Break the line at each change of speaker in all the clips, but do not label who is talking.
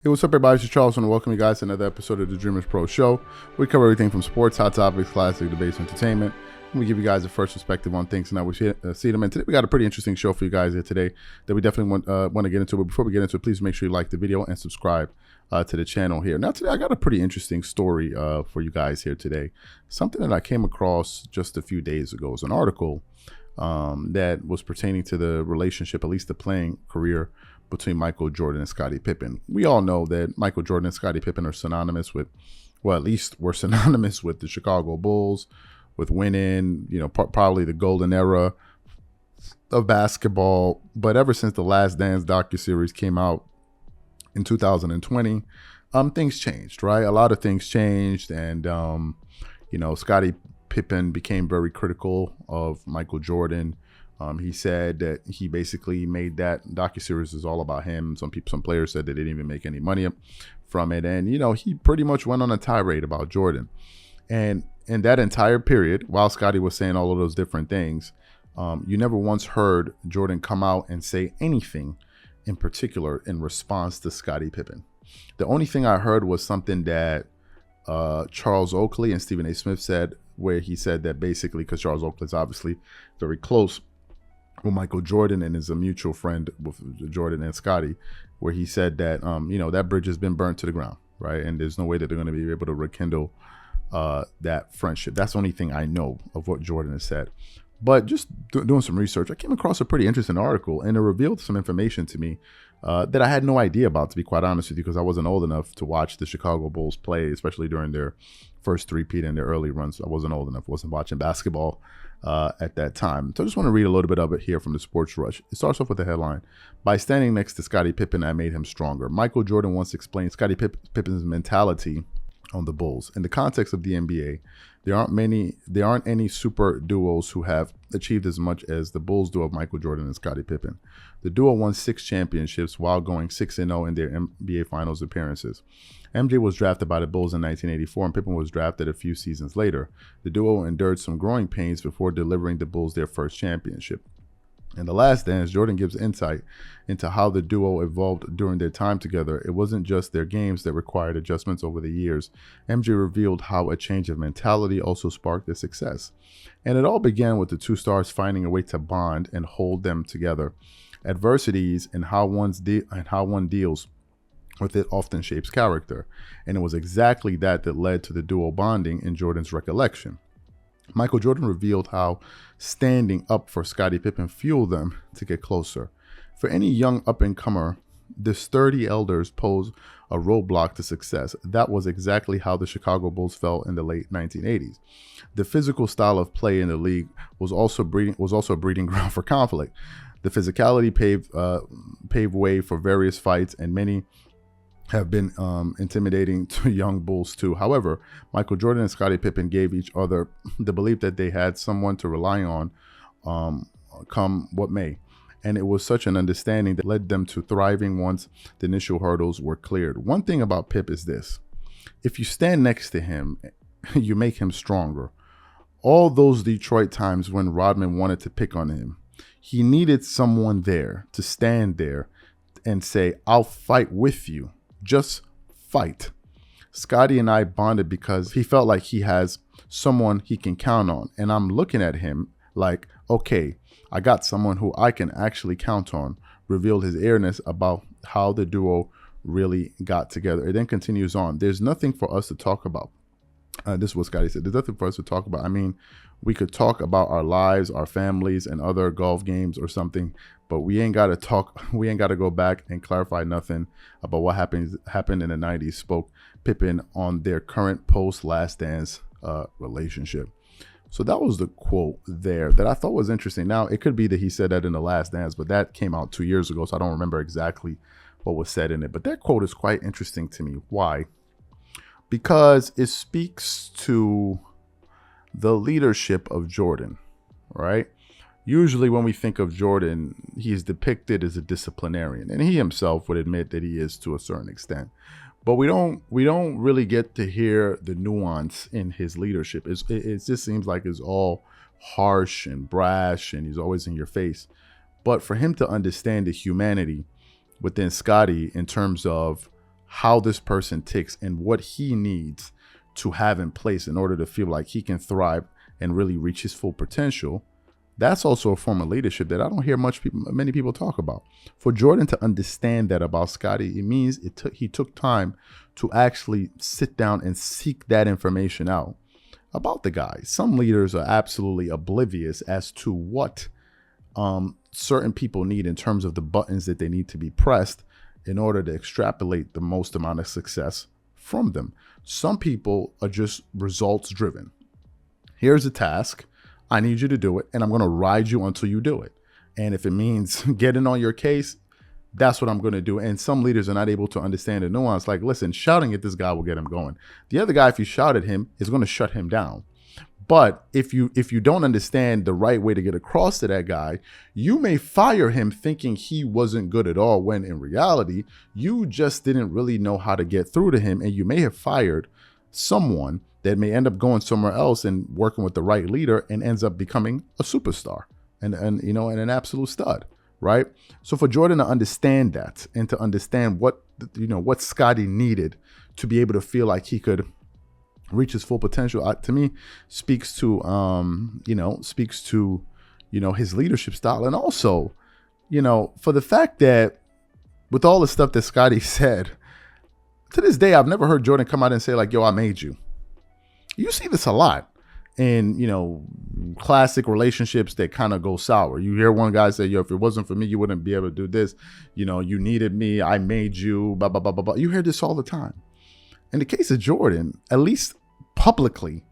Hey, what's up, everybody? This is Charles, and welcome you guys to another episode of the Dreamerspro Show. We cover everything from sports, hot topics, classic debates, entertainment. And we give you guys a first perspective on things and how we see them. And today we got a pretty interesting show for you guys here today that we definitely want to get into. But before we get into it, please make sure you like the video and subscribe to the channel here. Now, today I got a pretty interesting story for you guys here today. Something that I came across just a few days ago. It's an article that was pertaining to the relationship, at least the playing career, between Michael Jordan and Scottie Pippen. We all know that Michael Jordan and Scottie Pippen are synonymous with, well, at least we're synonymous with the Chicago Bulls, with winning, probably the golden era of basketball. But ever since the Last Dance docuseries came out in 2020, things changed, right? A lot of things changed, and Scottie Pippen became very critical of Michael Jordan. He said that he basically made that docuseries is all about him. Some players said that they didn't even make any money from it. And, he pretty much went on a tirade about Jordan. And in that entire period, while Scottie was saying all of those different things, you never once heard Jordan come out and say anything in particular in response to Scottie Pippen. The only thing I heard was something that Charles Oakley and Stephen A. Smith said, where he said that basically, because Charles Oakley is obviously very close with Michael Jordan and is a mutual friend with Jordan and Scottie, where he said that, that bridge has been burnt to the ground, right? And there's no way that they're going to be able to rekindle that friendship. That's the only thing I know of what Jordan has said. But just doing some research, I came across a pretty interesting article, and it revealed some information to me that I had no idea about, to be quite honest with you, because I wasn't old enough to watch the Chicago Bulls play, especially during their first three-peat and their early runs. I wasn't old enough, wasn't watching basketball at that time. So I just want to read a little bit of it here from the Sports Rush. It starts off with the headline: "By standing next to Scottie Pippen, I made him stronger." Michael Jordan once explained Scottie Pippen's mentality on the Bulls. In the context of the NBA, there aren't any super duos who have achieved as much as the Bulls do of Michael Jordan and Scottie Pippen. The duo won 6 championships while going 6-0 in their NBA Finals appearances. MJ was drafted by the Bulls in 1984, and Pippen was drafted a few seasons later. The duo endured some growing pains before delivering the Bulls their first championship. In The Last Dance, Jordan gives insight into how the duo evolved during their time together. It wasn't just their games that required adjustments over the years. MJ revealed how a change of mentality also sparked their success. And it all began with the two stars finding a way to bond and hold them together. Adversities and how one deals with it often shapes character. And it was exactly that led to the duo bonding in Jordan's recollection. Michael Jordan revealed how standing up for Scottie Pippen fueled them to get closer. For any young up-and-comer, the sturdy elders pose a roadblock to success. That was exactly how the Chicago Bulls felt in the late 1980s. The physical style of play in the league was also a breeding ground for conflict. The physicality paved way for various fights, and many have been intimidating to young Bulls too. However, Michael Jordan and Scottie Pippen gave each other the belief that they had someone to rely on come what may. And it was such an understanding that led them to thriving once the initial hurdles were cleared. One thing about Pip is this: if you stand next to him, you make him stronger. All those Detroit times when Rodman wanted to pick on him, he needed someone there to stand there and say, "I'll fight with you. Just fight." Scottie and I bonded because he felt like he has someone he can count on. And I'm looking at him like, okay, I got someone who I can actually count on. Revealed his eagerness about how the duo really got together. It then continues on. There's nothing for us to talk about. This is what Scottie said. There's nothing for us to talk about. I mean, we could talk about our lives, our families, and other golf games or something, but we ain't got to talk. We ain't got to go back and clarify nothing about what happened in the 90s, spoke Pippen on their current post-Last Dance relationship. So that was the quote there that I thought was interesting. Now, it could be that he said that in The Last Dance, but that came out 2 years ago, so I don't remember exactly what was said in it. But that quote is quite interesting to me. Why? Because it speaks to the leadership of Jordan, right? Usually when we think of Jordan, he's depicted as a disciplinarian, and he himself would admit that he is to a certain extent. But we don't really get to hear the nuance in his leadership. It just seems like it's all harsh and brash, and he's always in your face. But for him to understand the humanity within Scottie in terms of how this person ticks and what he needs to have in place in order to feel like he can thrive and really reach his full potential, that's also a form of leadership that I don't hear many people talk about. For Jordan to understand that about Scottie, it means he took time to actually sit down and seek that information out about the guy. Some leaders are absolutely oblivious as to what certain people need in terms of the buttons that they need to be pressed in order to extrapolate the most amount of success from them. Some people are just results driven. Here's a task. I need you to do it, and I'm going to ride you until you do it. And if it means getting on your case, that's what I'm going to do. And some leaders are not able to understand the nuance. Like, listen, shouting at this guy will get him going. The other guy, if you shout at him, is going to shut him down. But if you don't understand the right way to get across to that guy, you may fire him thinking he wasn't good at all, when in reality, you just didn't really know how to get through to him. And you may have fired someone that may end up going somewhere else and working with the right leader and ends up becoming a superstar and an absolute stud, right? So for Jordan to understand that and to understand what Scottie needed to be able to feel like he could reach his full potential, to me speaks to his leadership style. And also, for the fact that with all the stuff that Scottie said, to this day, I've never heard Jordan come out and say like, yo, I made you. You see this a lot in, classic relationships that kind of go sour. You hear one guy say, yo, if it wasn't for me, you wouldn't be able to do this. You needed me. I made you, blah, blah, blah, blah, blah. You hear this all the time. In the case of Jordan, at least publicly,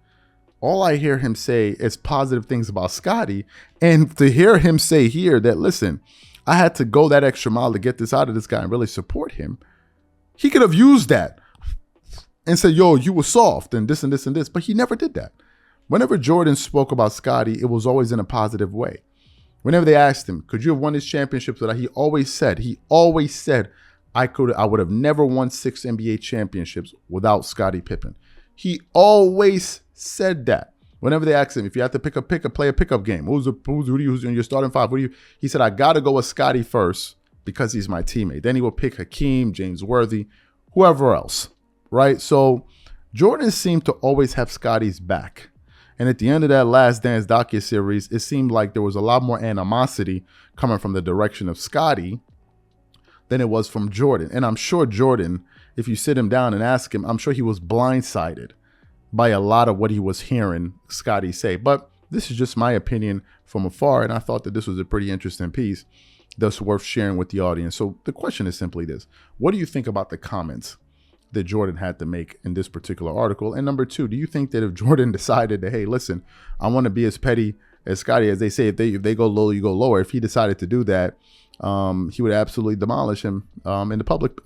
all I hear him say is positive things about Scottie. And to hear him say here that, listen, I had to go that extra mile to get this out of this guy and really support him. He could have used that and said, yo, you were soft and this and this and this. But he never did that. Whenever Jordan spoke about Scottie, it was always in a positive way. Whenever they asked him, could you have won his championships? He always said, I would have never won 6 NBA championships without Scottie Pippen. He always said that. Whenever they asked him, if you have to play a pickup game, who's in your starting five? He said, I got to go with Scottie first because he's my teammate. Then he will pick Hakeem, James Worthy, whoever else, right? So Jordan seemed to always have Scottie's back. And at the end of that Last Dance docuseries, it seemed like there was a lot more animosity coming from the direction of Scottie than it was from Jordan. And I'm sure Jordan, if you sit him down and ask him, I'm sure he was blindsided by a lot of what he was hearing Scottie say. But this is just my opinion from afar, and I thought that this was a pretty interesting piece that's worth sharing with the audience. So the question is simply this. What do you think about the comments that Jordan had to make in this particular article? And number two, do you think that if Jordan decided that, hey, listen, I want to be as petty as Scottie, as they say, if they go low, you go lower. If he decided to do that, he would absolutely demolish him in the public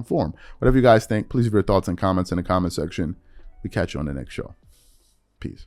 forum. Whatever you guys think, please leave your thoughts and comments in the comment section. We catch you on the next show. Peace.